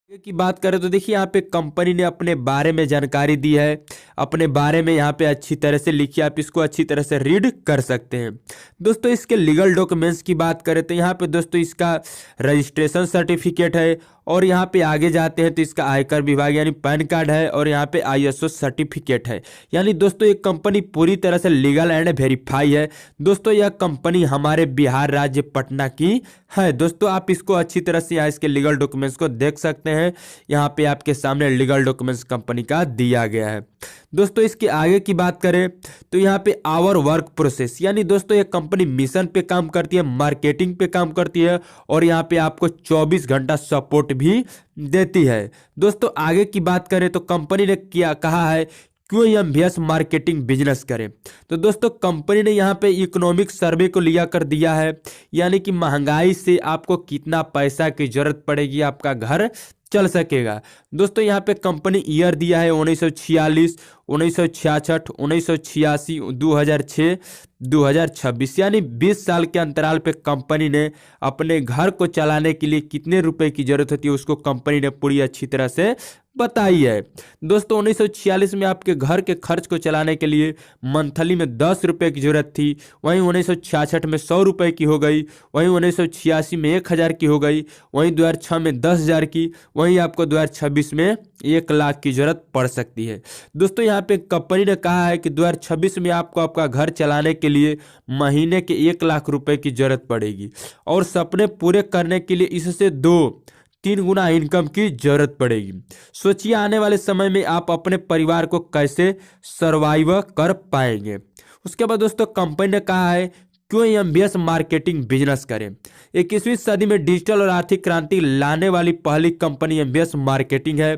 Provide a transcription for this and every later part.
की बात करें तो देखिए यहाँ पे कंपनी ने अपने बारे में जानकारी दी है। अपने बारे में यहाँ पे अच्छी तरह से लिखी, आप इसको अच्छी तरह से रीड कर सकते हैं। दोस्तों इसके लीगल डॉक्यूमेंट्स की बात करें तो यहाँ पे दोस्तों इसका रजिस्ट्रेशन सर्टिफिकेट है, और यहाँ पे आगे जाते हैं तो इसका आयकर विभाग यानी पैन कार्ड है, और यहाँ पे आईएसओ सर्टिफिकेट है। यानी दोस्तों ये कंपनी पूरी तरह से लीगल एंड वेरीफाई है। दोस्तों यह कंपनी हमारे बिहार राज्य पटना की है। दोस्तों आप इसको अच्छी तरह से यहाँ इसके लीगल डॉक्यूमेंट्स को देख सकते हैं। यहाँ पे आपके सामने लीगल डॉक्यूमेंट्स कंपनी का दिया गया है। दोस्तों इसके आगे की बात करें तो यहाँ पे आवर वर्क प्रोसेस, यानी दोस्तों ये कंपनी मिशन पे काम करती है, मार्केटिंग पे काम करती है, और यहाँ पे आपको 24 घंटा सपोर्ट भी देती है। दोस्तों आगे की बात करें तो कंपनी ने क्या कहा है, क्यों एमवीएस मार्केटिंग बिजनेस करें। तो दोस्तों कंपनी ने यहाँ पे इकोनॉमिक सर्वे को लिया कर दिया है, यानी कि महंगाई से आपको कितना पैसा की जरूरत पड़ेगी आपका घर चल सकेगा। दोस्तों यहाँ पे कंपनी ईयर दिया है 1946, 1966, 1986, 2006, 2026, यानी 20 साल के अंतराल पे कंपनी ने अपने घर को चलाने के लिए कितने रुपए की जरूरत होती है उसको कंपनी ने पूरी अच्छी तरह से बताई है। दोस्तों 1946 में आपके घर के खर्च को चलाने के लिए मंथली में 10 रुपए की जरूरत थी, वहीं 1966 में 100 रुपए की हो गई, वहीं 1986 में 1000 की हो गई, वहीं 2006 में 10,000 की, वहीं आपको 2026 में 1 लाख की जरूरत पड़ सकती है। दोस्तों यहाँ पे कंपनी ने कहा है कि 2026 में आपको आपका घर चलाने के लिए महीने के 1 लाख रुपए की जरूरत पड़ेगी, और सपने पूरे करने के लिए इससे 2-3 गुना इनकम की जरूरत पड़ेगी। सोचिए आने वाले समय में आप अपने परिवार को कैसे सरवाइव कर पाएंगे। उसके बाद दोस्तों कंपनी ने कहा है क्यों एमबीएस मार्केटिंग बिजनेस करें। 21वीं सदी में डिजिटल और आर्थिक क्रांति लाने वाली पहली कंपनी एमबीएस मार्केटिंग है।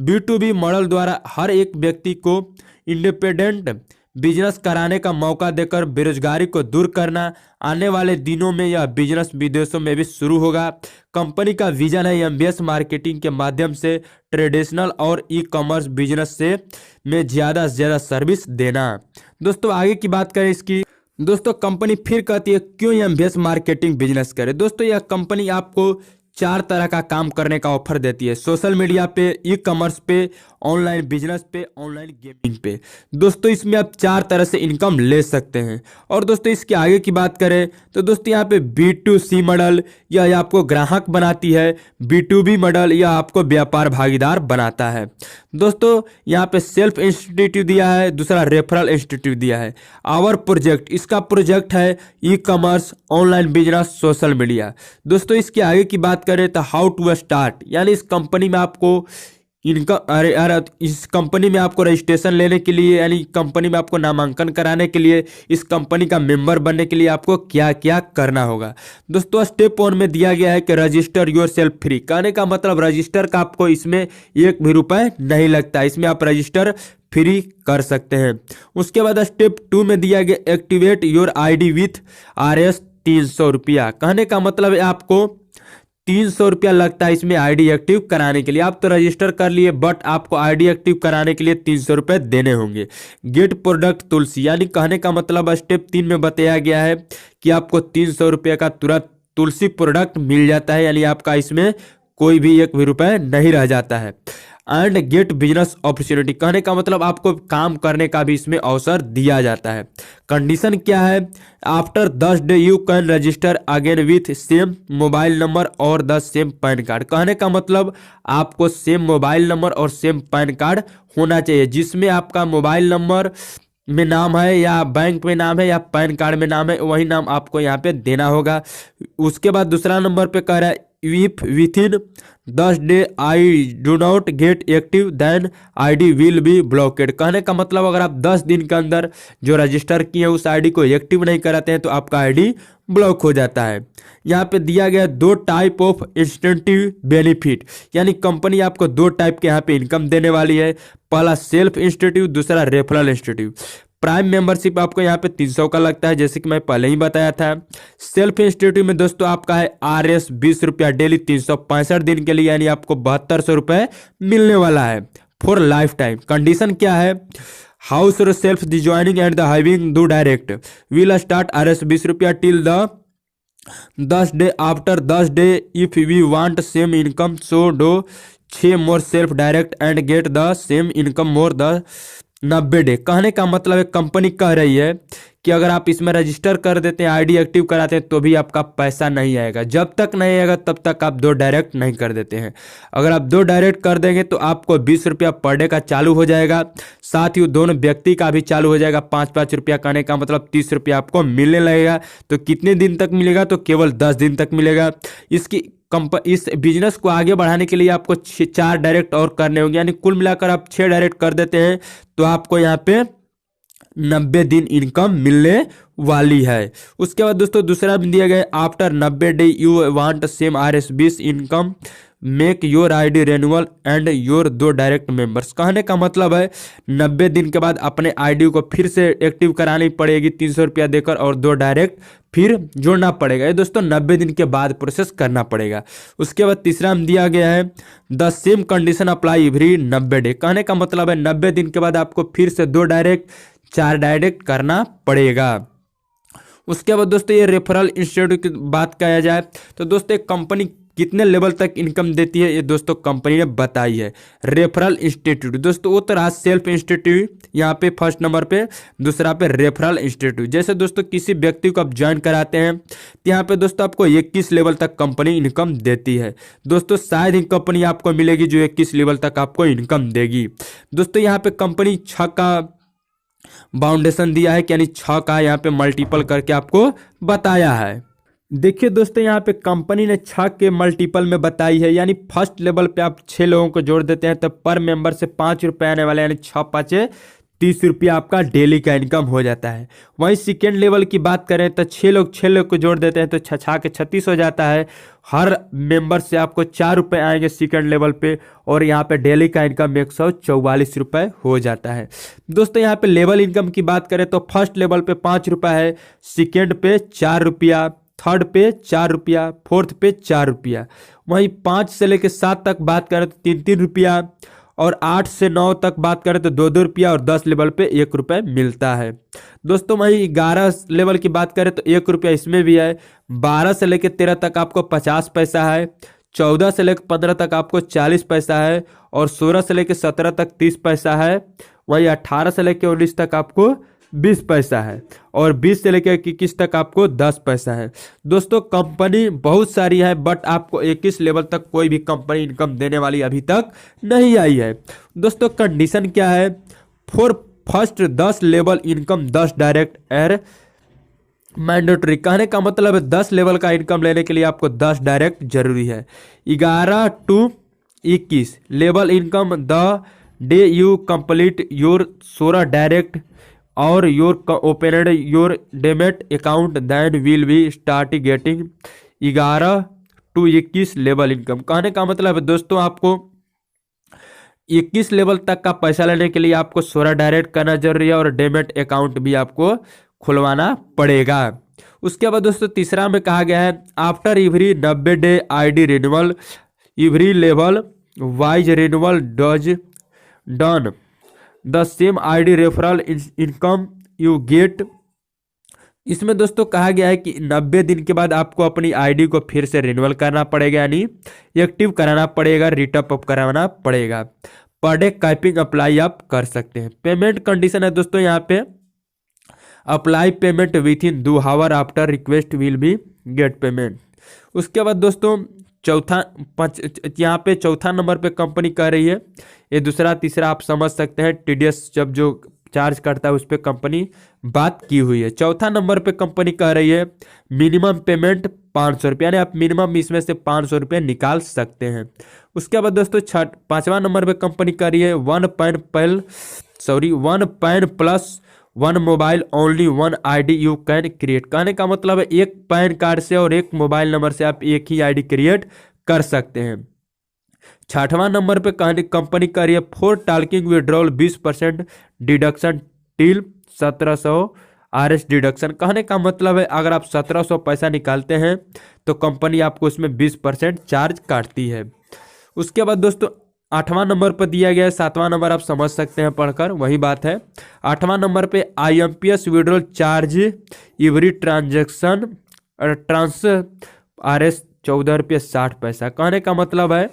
बी2बी मॉडल द्वारा हर एक व्यक्ति को इंडिपेंडेंट बिजनेस कराने का मौका देकर बेरोजगारी को दूर करना। आने वाले दिनों में यह बिजनेस विदेशों में भी शुरू होगा। कंपनी का विजन है एमबीएस मार्केटिंग के माध्यम से ट्रेडिशनल और ई कॉमर्स बिजनेस से में ज़्यादा से ज़्यादा सर्विस देना। दोस्तों आगे की बात करें इसकी, दोस्तों कंपनी फिर कहती है क्यों एमबीएस मार्केटिंग बिजनेस करे। दोस्तों यह कंपनी आपको 4 तरह का काम करने का ऑफर देती है, सोशल मीडिया पे, ई कॉमर्स पे, ऑनलाइन बिजनेस पे, ऑनलाइन गेमिंग पे। दोस्तों इसमें आप 4 तरह से इनकम ले सकते हैं। और दोस्तों इसके आगे की बात करें तो दोस्तों यहाँ पे B2C मॉडल यह आपको ग्राहक बनाती है, B2B मॉडल यह आपको व्यापार भागीदार बनाता है। दोस्तों यहाँ पे सेल्फ इंस्टीट्यूट दिया है, दूसरा रेफरल इंस्टीट्यूट दिया है। आवर प्रोजेक्ट, इसका प्रोजेक्ट है e commerce, online business, social media. दोस्तों इसके आगे की बात करें तो हाउ टू स्टार्ट, यानी इस कंपनी में आपको इनका इस कंपनी में आपको रजिस्ट्रेशन लेने के लिए, यानी कंपनी में आपको नामांकन कराने के लिए, इस कंपनी का मेंबर बनने के लिए आपको क्या क्या करना होगा। दोस्तों स्टेप 1 में दिया गया है कि रजिस्टर योर सेल्फ फ्री। कहने का मतलब रजिस्टर का आपको इसमें 1 भी रुपए नहीं लगता, इसमें आप रजिस्टर फ्री कर सकते हैं। उसके बाद स्टेप 2 में दिया गया activate your ID with RS 300 रुपया। कहने का मतलब है आपको 300 रुपया लगता है इसमें आईडी एक्टिव कराने के लिए। आप तो रजिस्टर कर लिए, बट आपको आईडी एक्टिव कराने के लिए 300 रुपये देने होंगे। गेट प्रोडक्ट तुलसी, यानी कहने का मतलब स्टेप 3 में बताया गया है कि आपको 300 रुपये का तुरंत तुलसी प्रोडक्ट मिल जाता है, यानी आपका इसमें कोई भी 1 भी रुपये नहीं रह जाता है। एंड गेट बिजनेस अपॉर्चुनिटी, कहने का मतलब आपको काम करने का भी इसमें अवसर दिया जाता है। कंडीशन क्या है, after 10 day you can register again with same mobile number और द सेम पैन कार्ड। कहने का मतलब आपको सेम मोबाइल नंबर और सेम पैन कार्ड होना चाहिए, जिसमें आपका मोबाइल नंबर में नाम है या बैंक में नाम है या पैन कार्ड में नाम है, वही नाम आपको यहाँ पे देना होगा। उसके बाद दूसरा नंबर पे कह रहा है if within 10 day I do not get active then ID will be blocked. कहने का मतलब अगर आप 10 दिन के अंदर जो रजिस्टर किए उस आईडी को एक्टिव नहीं कराते हैं तो आपका आईडी ब्लॉक हो जाता है। यहाँ पे दिया गया 2 टाइप ऑफ इंस्टेंटिव बेनिफिट, यानी कंपनी आपको 2 टाइप के यहाँ पे इनकम देने वाली है। पहला सेल्फ इंस्टीट्यूट, दूसरा रेफरल इंस्टीट्यूट। प्राइम मेंबरशिप आपको यहाँ पे 300 का लगता है, जैसे कि मैं पहले ही बताया था। सेल्फ इंस्टीट्यूट में दोस्तों आपका है RS 20 रुपया डेली 365 दिन के लिए, यानी आपको 7200 रुपये मिलने वाला है फॉर लाइफ टाइम। कंडीशन क्या है, house self the joining and the having do direct will start RS 20 रुपया till the 10 day, after 10 day if we want same income so do 6 more self direct and get the same income more the 90 day. कहने का मतलब है company कह रही है कि अगर आप इसमें रजिस्टर कर देते हैं, आईडी एक्टिव कराते हैं, तो भी आपका पैसा नहीं आएगा। जब तक नहीं आएगा तब तक आप 2 डायरेक्ट नहीं कर देते हैं। अगर आप 2 डायरेक्ट कर देंगे तो आपको 20 रुपया पर डे का चालू हो जाएगा। साथ ही दोनों व्यक्ति का भी चालू हो जाएगा 5-5 रुपया। कहने का मतलब 30 रुपया आपको मिलने लगेगा। तो कितने दिन तक मिलेगा? तो केवल 10 दिन तक मिलेगा। इस बिजनेस को आगे बढ़ाने के लिए आपको 4 डायरेक्ट और करने होंगे, यानी कुल मिलाकर आप 6 डायरेक्ट कर देते हैं तो आपको यहाँ पे 90 दिन इनकम मिलने वाली है। उसके बाद दोस्तों दूसरा भी दिया गया, after 90 day you want same RS20 income make your ID renewal and your 2 direct members. कहने का मतलब है 90 दिन के बाद अपने आईडी को फिर से एक्टिव करानी पड़ेगी 300 रुपया देकर, और 2 डायरेक्ट फिर जोड़ना पड़ेगा। ये दोस्तों 90 दिन के बाद प्रोसेस करना पड़ेगा। उसके बाद तीसरा में दिया गया है the same condition apply every 90 day. कहने का मतलब है 90 दिन के बाद आपको फिर से 2 डायरेक्ट 4 डायरेक्ट करना पड़ेगा। उसके बाद दोस्तों ये रेफरल इंस्टीट्यूट की बात किया जाए तो दोस्तों एक कंपनी कितने लेवल तक इनकम देती है, ये दोस्तों कंपनी ने बताई है। रेफरल इंस्टीट्यूट दोस्तों वो तो रहा सेल्फ इंस्टीट्यूट यहाँ पे फर्स्ट नंबर पे, दूसरा पे रेफरल इंस्टीट्यूट। जैसे दोस्तों किसी व्यक्ति को आप ज्वाइन कराते हैं तो यहाँ पे दोस्तों आपको 21 लेवल तक कंपनी इनकम देती है। दोस्तों शायद ही कंपनी आपको मिलेगी जो 21 लेवल तक आपको इनकम देगी। दोस्तों यहाँ पे कंपनी 6 का बाउंडेशन दिया है, यानी 6 का यहाँ पे मल्टीपल करके आपको बताया है। देखिए दोस्तों यहाँ पे कंपनी ने 6 के मल्टीपल में बताई है, यानी फर्स्ट लेवल पे आप 6 लोगों को जोड़ देते हैं तो पर मेंबर से 5 रुपये आने वाले, यानी 6×5 30 रुपया आपका डेली का इनकम हो जाता है। वहीं सेकेंड लेवल की बात करें तो 6 लोग को जोड़ देते हैं तो 6×6 के 36 हो जाता है। हर मेंबर से आपको 4 रुपये आएंगे सेकेंड लेवल पे, और यहाँ पे डेली का इनकम 144 रुपये हो जाता है। दोस्तों यहाँ पे लेवल इनकम की बात करें तो फर्स्ट लेवल पे 5 रुपये है, सेकेंड पे 4 रुपया, थर्ड पे 4 रुपया, फोर्थ पे 4 रुपया। वहीं 5 से लेकर 7 तक बात करें तो 3-3 रुपया, और 8 से 9 तक बात करें तो 2-2 रुपया, और 10 लेवल पे 1 रुपये मिलता है। दोस्तों वहीं 11 लेवल की बात करें तो 1 रुपया इसमें भी है। 12 से लेकर 13 तक आपको 50 पैसा है, 14 से लेकर 15 तक आपको 40 पैसा है, और 16 से लेकर 17 तक 30 पैसा है। वहीं 18 से लेकर 19 तक आपको 20 पैसा है, और 20 से लेकर 21 तक आपको 10 पैसा है। दोस्तों कंपनी बहुत सारी है, बट आपको 21 लेवल तक कोई भी कंपनी इनकम देने वाली अभी तक नहीं आई है। दोस्तों कंडीशन क्या है, for first 10 level income 10 direct एर मैंडेटरी। कहने का मतलब है 10 लेवल का इनकम लेने के लिए आपको 10 डायरेक्ट जरूरी है। 11 to 21 level income the day you complete your 16 direct और your opened your demat account then will be start getting 11 to 21 level income. कहने का मतलब है दोस्तों आपको 21 लेवल तक का पैसा लेने के लिए आपको 16 डायरेक्ट करना जरूरी है, और डेमेट अकाउंट भी आपको खुलवाना पड़ेगा। उसके बाद दोस्तों तीसरा में कहा गया है after every 90 day ID renewal every level wise renewal does done the same ID referral income you get. इसमें दोस्तों कहा गया है कि 90 दिन के बाद आपको अपनी आईडी को फिर से रिन्यूअल करना पड़ेगा, यानी एक्टिव कराना पड़ेगा, रिटअप अप कराना पड़ेगा। पर डे कैपिंग अप्लाई आप कर सकते हैं। पेमेंट कंडीशन है दोस्तों यहाँ पे apply payment within 2 hour after request will be get payment. उसके बाद दोस्तों यहाँ पे चौथा नंबर पे कंपनी कह रही है, ये दूसरा तीसरा आप समझ सकते हैं, टीडीएस जब जो चार्ज करता है उस पर कंपनी बात की हुई है। चौथा नंबर पे कंपनी कह रही है मिनिमम पेमेंट 500 रुपये, यानी आप मिनिमम इसमें से 500 रुपये निकाल सकते हैं। उसके बाद दोस्तों पांचवा नंबर पे कंपनी कह रही है 1 pan plus 1 mobile only 1 ID you can create. कहने का मतलब है 1 पैन कार्ड से और 1 मोबाइल नंबर से आप एक ही आईडी क्रिएट कर सकते हैं। 6वां नंबर पे कंपनी कर रही है for talking withdrawal 20% deduction till 1700 RS deduction. कहने का मतलब है अगर आप 1700 पैसा निकालते हैं तो कंपनी आपको उसमें 20% चार्ज काटती है। उसके बाद दोस्तों 8वां नंबर पर दिया गया है, 7वां नंबर आप समझ सकते हैं पढ़कर, वही बात है। 8वां नंबर पे IMPS withdrawal charge every transaction trans RS 14 रुपये 60 पैसा। कहने का मतलब है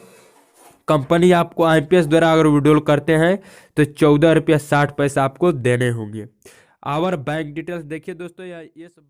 कंपनी आपको IMPS द्वारा अगर विड्रॉल करते हैं तो 14 रुपया 60 पैसा आपको देने होंगे। और बैंक डिटेल्स देखिए दोस्तों, ये सब